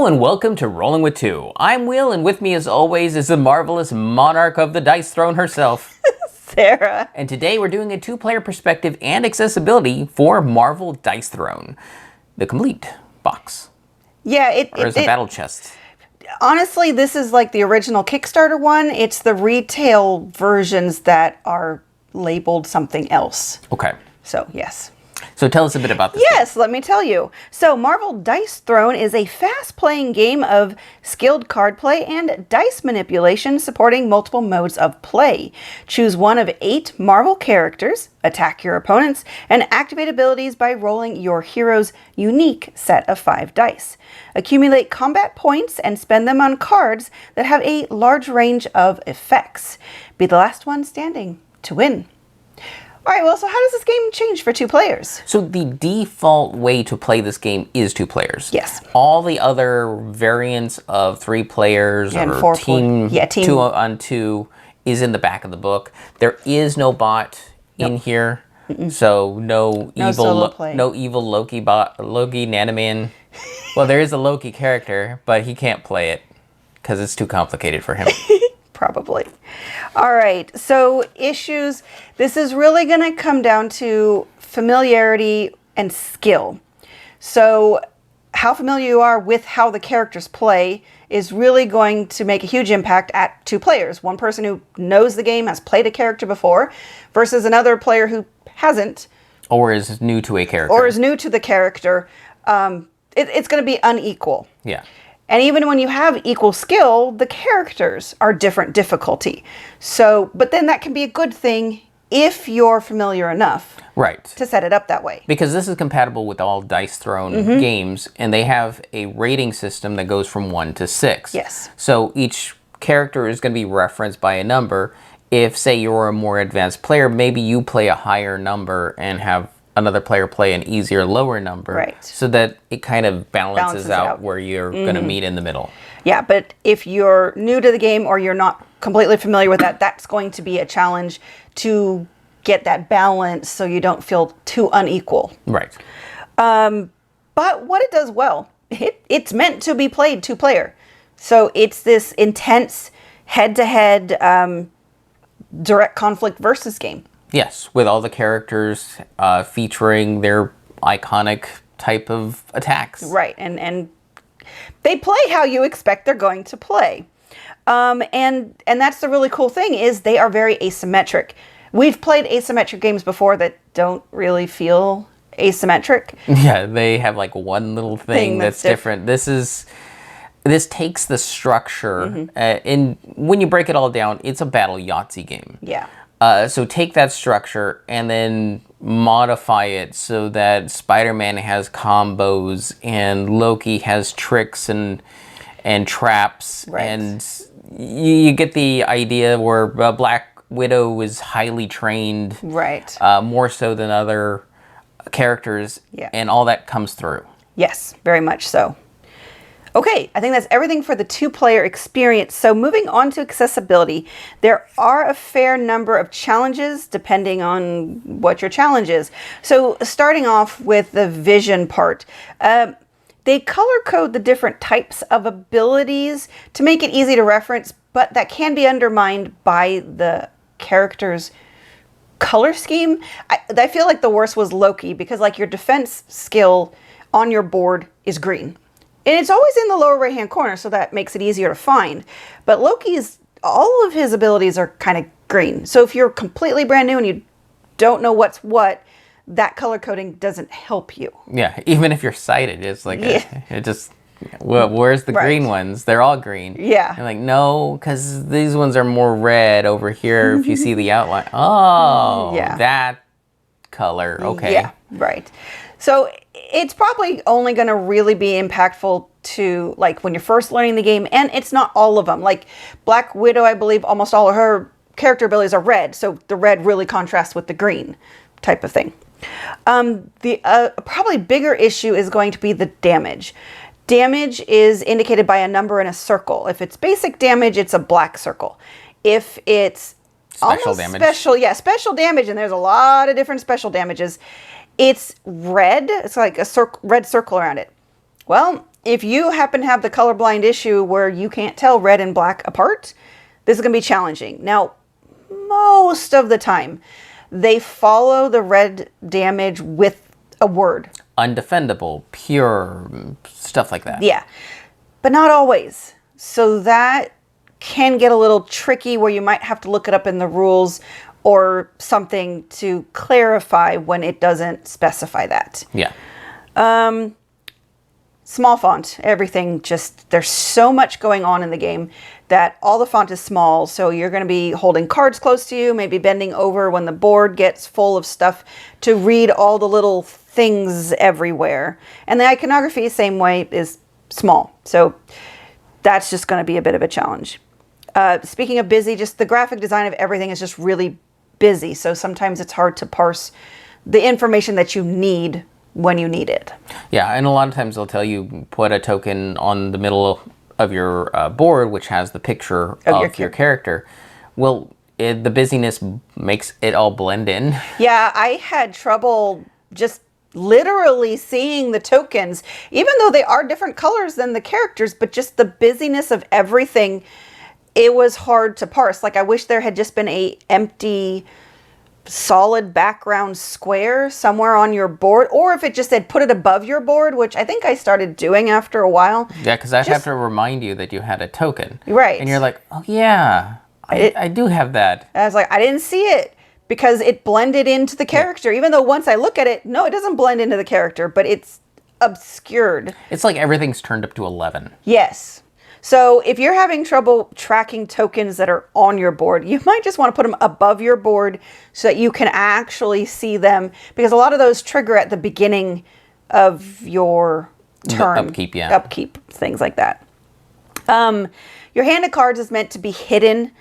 Hello and welcome to Rolling with Two. I'm Will, and with me as always is the marvelous monarch of the dice throne herself, Sarah. And today we're doing a two-player perspective and accessibility for Marvel Dice Throne, the complete box. Yeah, Or is it battle chest? Honestly, this is like the original Kickstarter one. It's the retail versions that are labeled something else. Okay. So, yes. So tell us a bit about this. Yes, let me tell you. So, Marvel Dice Throne is a fast-playing game of skilled card play and dice manipulation supporting multiple modes of play. Choose one of 8 Marvel characters, attack your opponents, and activate abilities by rolling your hero's unique set of 5 dice. Accumulate combat points and spend them on cards that have a large range of effects. Be the last one standing to win. All right, well, so how does this game change for 2 players? So the default way to play this game is 2 players. Yes. All the other variants of 3 players And or 4 team 2 on 2 is in the back of the book. There is no bot in here, so no evil Loki Nanoman. Well, there is a Loki character, but he can't play it because it's too complicated for him. Probably. All right, so issues. This is really going to come down to familiarity and skill. So how familiar you are with how the characters play is really going to make a huge impact at 2 players. One person who knows the game, has played a character before, versus another player who hasn't. Or is new to a character. Or is new to the character. It's going to be unequal. Yeah. And even when you have equal skill, the characters are different difficulty. So, but then that can be a good thing if you're familiar enough. Right. To set it up that way. Because this is compatible with all Dice Throne games, and they have a rating system that goes from 1 to 6. Yes. So each character is going to be referenced by a number. If, say, you're a more advanced player, maybe you play a higher number and have another player play an easier lower number. Right. So that it kind of balances out where you're going to meet in the middle. Yeah, but if you're new to the game or you're not completely familiar with that, that's going to be a challenge to get that balance so you don't feel too unequal. Right. But what it does well, it's meant to be played 2-player. So it's this intense head-to-head direct conflict versus game. Yes, with all the characters featuring their iconic type of attacks. Right, and they play how you expect they're going to play. And that's the really cool thing is they are very asymmetric. We've played asymmetric games before that don't really feel asymmetric. Yeah, they have like one little thing that's different. This takes the structure, and when you break it all down, it's a battle Yahtzee game. Yeah. So take that structure and then modify it so that Spider-Man has combos and Loki has tricks and traps. Right. And you get the idea where Black Widow is highly trained. Right. More so than other characters. Yeah. And all that comes through. Yes, very much so. Okay, I think that's everything for the 2-player experience. So moving on to accessibility, there are a fair number of challenges depending on what your challenge is. So starting off with the vision part, they color code the different types of abilities to make it easy to reference, but that can be undermined by the character's color scheme. I feel like the worst was Loki because like your defense skill on your board is green. And it's always in the lower right-hand corner, so that makes it easier to find. But Loki's, all of his abilities are kind of green. So if you're completely brand new and you don't know what's what, that color coding doesn't help you. Yeah, even if you're sighted, it's like, where's the green ones? They're all green. Yeah. And like, no, because these ones are more red over here if you see the outline. Oh, Yeah. that color, okay. Yeah, right. So it's probably only going to really be impactful to like when you're first learning the game, and it's not all of them. Like Black Widow, I believe almost all of her character abilities are red, so the red really contrasts with the green type of thing. The probably bigger issue is going to be the damage. Damage is indicated by a number in a circle. If it's basic damage, it's a black circle. If it's Special damage. Special damage, and there's a lot of different special damages. It's red. It's like a red circle around it. Well, if you happen to have the colorblind issue where you can't tell red and black apart, this is going to be challenging. Now, most of the time, they follow the red damage with a word. Undefendable, pure, stuff like that. Yeah, but not always. So that can get a little tricky where you might have to look it up in the rules or something to clarify when it doesn't specify that. Yeah. Small font, everything, just there's so much going on in the game that all the font is small. So you're going to be holding cards close to you, maybe bending over when the board gets full of stuff to read all the little things everywhere. And the iconography, same way, is small. So that's just going to be a bit of a challenge. Speaking of busy, just the graphic design of everything is just really busy. So sometimes it's hard to parse the information that you need when you need it. Yeah, and a lot of times they'll tell you put a token on the middle of your board, which has the picture of your character. Well, the busyness makes it all blend in. Yeah, I had trouble just literally seeing the tokens, even though they are different colors than the characters, but just the busyness of everything, it was hard to parse. Like, I wish there had just been a empty solid background square somewhere on your board, or if it just said put it above your board, which I think I started doing after a while. Yeah, because I have to remind you that you had a token. Right. And you're like, oh yeah, I do have that. I was like, I didn't see it because it blended into the character, even though once I look at it, no, it doesn't blend into the character, but it's obscured. It's like everything's turned up to 11. Yes. So if you're having trouble tracking tokens that are on your board, you might just want to put them above your board so that you can actually see them, because a lot of those trigger at the beginning of your turn. The upkeep, yeah. Upkeep, things like that. Your hand of cards is meant to be hidden.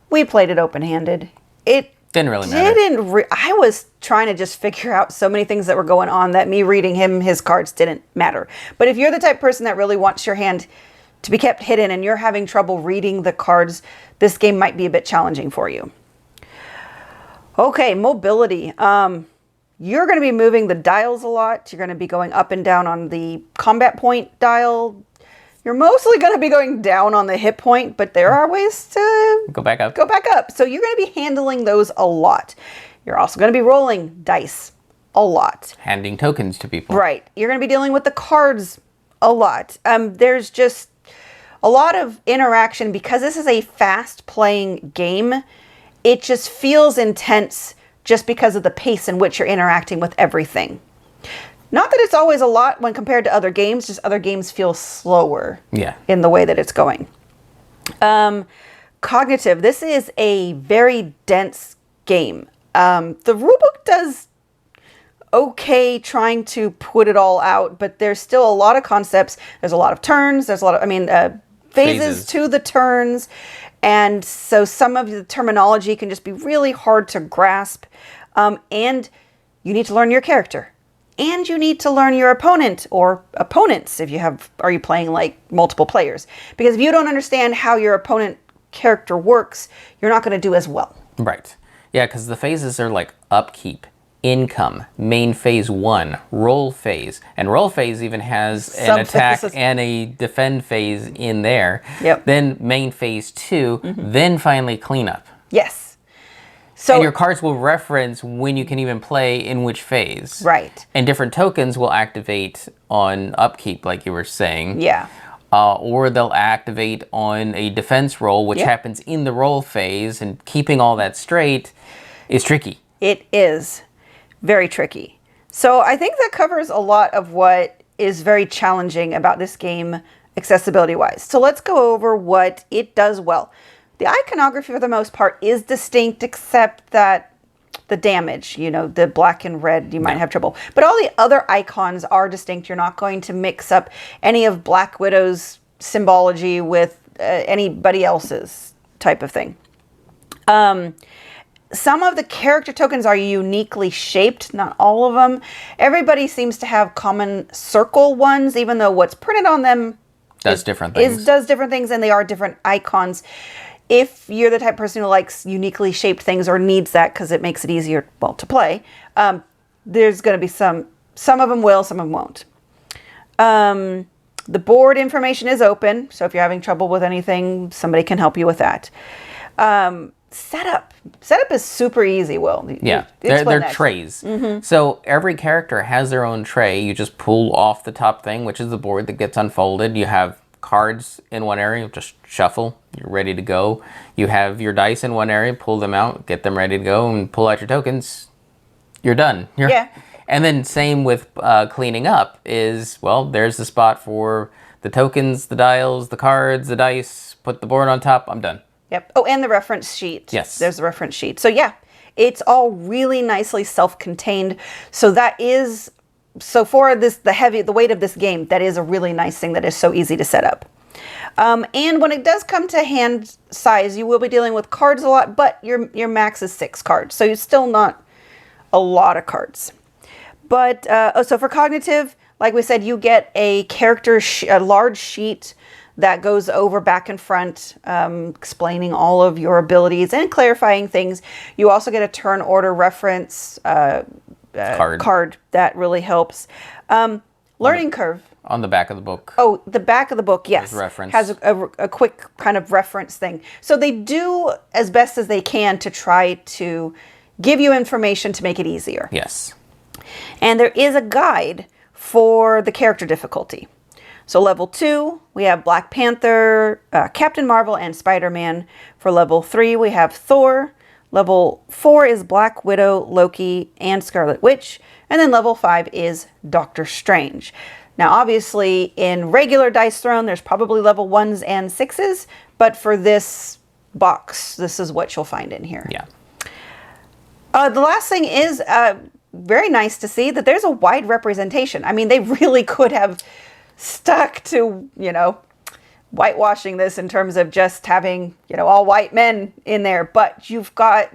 We played it open-handed. It didn't really matter. I was trying to just figure out so many things that were going on that me reading his cards didn't matter. But if you're the type of person that really wants your hand to be kept hidden and you're having trouble reading the cards, this game might be a bit challenging for you. Okay, mobility. You're going to be moving the dials a lot. You're going to be going up and down on the combat point dial. You're mostly going to be going down on the hit point, but there are ways to go back up. So you're going to be handling those a lot. You're also going to be rolling dice a lot. Handing tokens to people. Right. You're going to be dealing with the cards a lot. There's just a lot of interaction because this is a fast-playing game. It just feels intense just because of the pace in which you're interacting with everything. Not that it's always a lot when compared to other games, just other games feel slower in the way that it's going. Cognitive. This is a very dense game. The rulebook does okay trying to put it all out, but there's still a lot of concepts. There's a lot of turns. There's a lot of, phases to the turns. And so some of the terminology can just be really hard to grasp. And you need to learn your character. And you need to learn your opponent or opponents are you playing like multiple players? Because if you don't understand how your opponent character works, you're not going to do as well. Right. Yeah, because the phases are like upkeep, income, main phase 1, roll phase. And roll phase even has an attack and a defend phase in there. Yep. Then main phase 2, then finally cleanup. Yes. So, and your cards will reference when you can even play in which phase. Right. And different tokens will activate on upkeep, like you were saying. Yeah. Or they'll activate on a defense roll, which happens in the roll phase. And keeping all that straight is tricky. It is very tricky. So I think that covers a lot of what is very challenging about this game accessibility-wise. So let's go over what it does well. The iconography, for the most part, is distinct, except that the damage, the black and red, you might have trouble. But all the other icons are distinct. You're not going to mix up any of Black Widow's symbology with anybody else's type of thing. Some of the character tokens are uniquely shaped, not all of them. Everybody seems to have common circle ones, even though what's printed on them does different things, and they are different icons. If you're the type of person who likes uniquely shaped things or needs that because it makes it easier, to play, there's going to be some of them will, some of them won't. The board information is open, so if you're having trouble with anything, somebody can help you with that. Setup is super easy, Will. Yeah, they're trays. So every character has their own tray. You just pull off the top thing, which is the board that gets unfolded. You have cards in one area, just shuffle, you're ready to go. You have your dice in one area, pull them out, get them ready to go, and pull out your tokens. You're done. Yeah. And then same with cleaning up is, well, there's the spot for the tokens, the dials, the cards, the dice, put the board on top, I'm done. Yep. Oh, and the reference sheet. Yes. There's the reference sheet. So yeah, it's all really nicely self-contained. So that is, so for this, the weight of this game, that is a really nice thing that is so easy to set up. And when it does come to hand size, you will be dealing with cards a lot, but your max is 6 cards. So you're still not a lot of cards. But, so for cognitive, like we said, you get a a large sheet that goes over back and front, explaining all of your abilities and clarifying things. You also get a turn order reference card that really helps. Learning curve. On the back of the book. Oh, the back of the book, yes. Reference. Has a quick kind of reference thing. So they do as best as they can to try to give you information to make it easier. Yes. And there is a guide for the character difficulty. So level 2, we have Black Panther, Captain Marvel, and Spider-Man. For level 3, we have Thor. Level 4 is Black Widow, Loki, and Scarlet Witch. And then level 5 is Doctor Strange. Now, obviously, in regular Dice Throne, there's probably level 1s and 6s. But for this box, this is what you'll find in here. Yeah. The last thing is very nice to see that there's a wide representation. I mean, they really could have stuck to, whitewashing this in terms of just having, all white men in there. But you've got,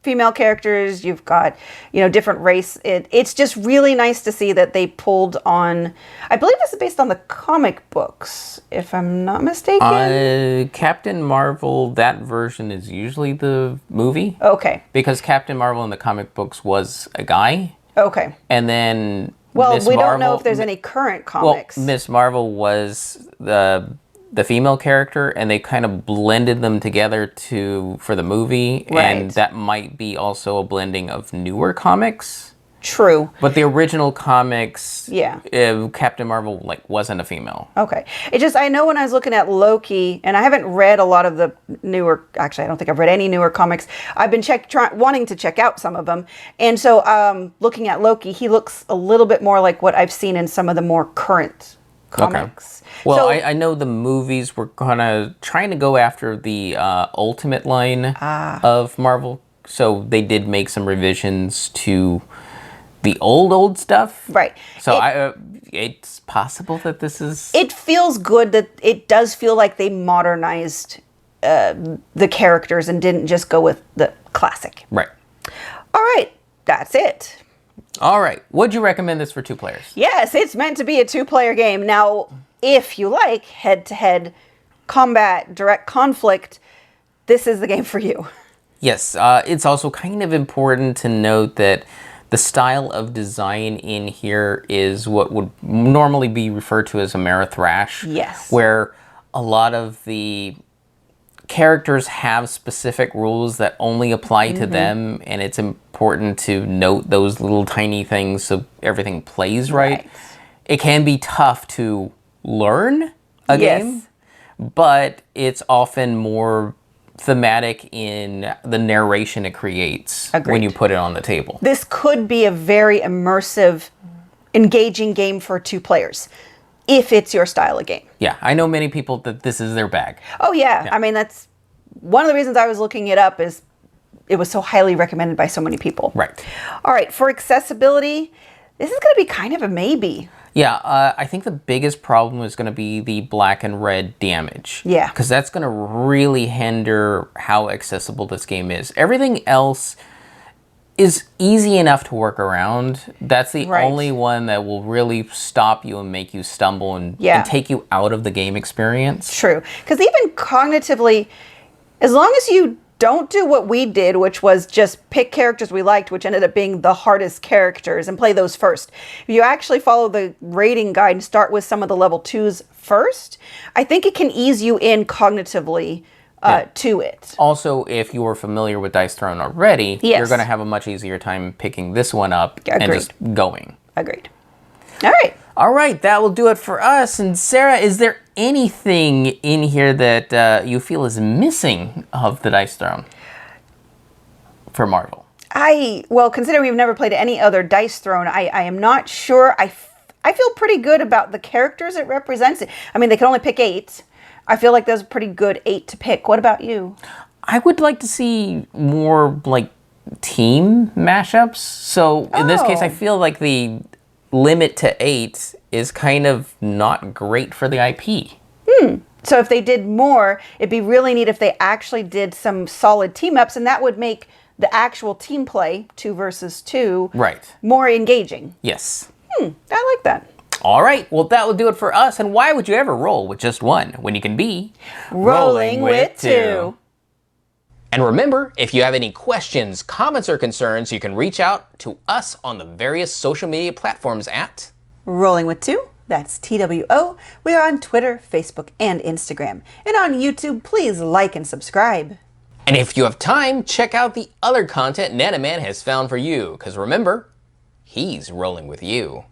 female characters, you've got, different race. It's just really nice to see that they pulled on, I believe this is based on the comic books, if I'm not mistaken. Captain Marvel, that version is usually the movie. Okay. Because Captain Marvel in the comic books was a guy. Okay. And then well, we don't know if there's any current comics. Well, Miss Marvel was the female character, and they kind of blended them together for the movie, right. And that might be also a blending of newer comics. True. But the original comics, yeah, Captain Marvel wasn't a female. Okay. I know when I was looking at Loki, and I haven't read a lot of the newer, actually I don't think I've read any newer comics. I've been wanting to check out some of them. And so looking at Loki, he looks a little bit more like what I've seen in some of the more current comics. Okay. Well, I know the movies were trying to go after the Ultimate line of Marvel. So they did make some revisions to the old stuff. Right. So it's possible that this is... It feels good that it does feel like they modernized the characters and didn't just go with the classic. Right. All right. That's it. All right. Would you recommend this for 2 players? Yes, it's meant to be a 2-player game. Now, if you like head-to-head combat, direct conflict, this is the game for you. Yes. It's also kind of important to note that the style of design in here is what would normally be referred to as Amerithrash. Yes. Where a lot of the characters have specific rules that only apply to them, and it's important to note those little tiny things so everything plays right. It can be tough to learn a game, but it's often more thematic in the narration it creates when you put it on the table. This could be a very immersive, engaging game for 2 players. If it's your style of game. Yeah, I know many people that this is their bag. Oh, yeah. I mean, that's one of the reasons I was looking it up is it was so highly recommended by so many people. Right. All right, for accessibility, this is going to be kind of a maybe. Yeah, I think the biggest problem is going to be the black and red damage. Yeah. Because that's going to really hinder how accessible this game is. Everything else is easy enough to work around. That's the only one that will really stop you and make you stumble and take you out of the game experience. True. Because even cognitively, as long as you don't do what we did, which was just pick characters we liked, which ended up being the hardest characters, and play those first. If you actually follow the rating guide and start with some of the level 2s first, I think it can ease you in cognitively to it. Also, if you are familiar with Dice Throne already, you're going to have a much easier time picking this one up and just going. Agreed. All right. All right, that will do it for us. And Sarah, is there anything in here that you feel is missing of the Dice Throne for Marvel? Well, considering we've never played any other Dice Throne, I am not sure. I feel pretty good about the characters it represents. I mean, they can only pick 8. I feel like there's a pretty good 8 to pick. What about you? I would like to see more, like, team mashups. So, in this case, I feel like the limit to 8 is kind of not great for the IP. So if they did more, it'd be really neat if they actually did some solid team-ups, and that would make the actual team play, 2 versus 2, more engaging. Yes. I like that. All right, well, that will do it for us. And why would you ever roll with just one when you can be rolling with 2? And remember, if you have any questions, comments, or concerns, you can reach out to us on the various social media platforms at Rolling with 2. That's TWO. We are on Twitter, Facebook, and Instagram. And on YouTube, please like and subscribe. And if you have time, check out the other content Nanaman has found for you. Because remember, he's rolling with you.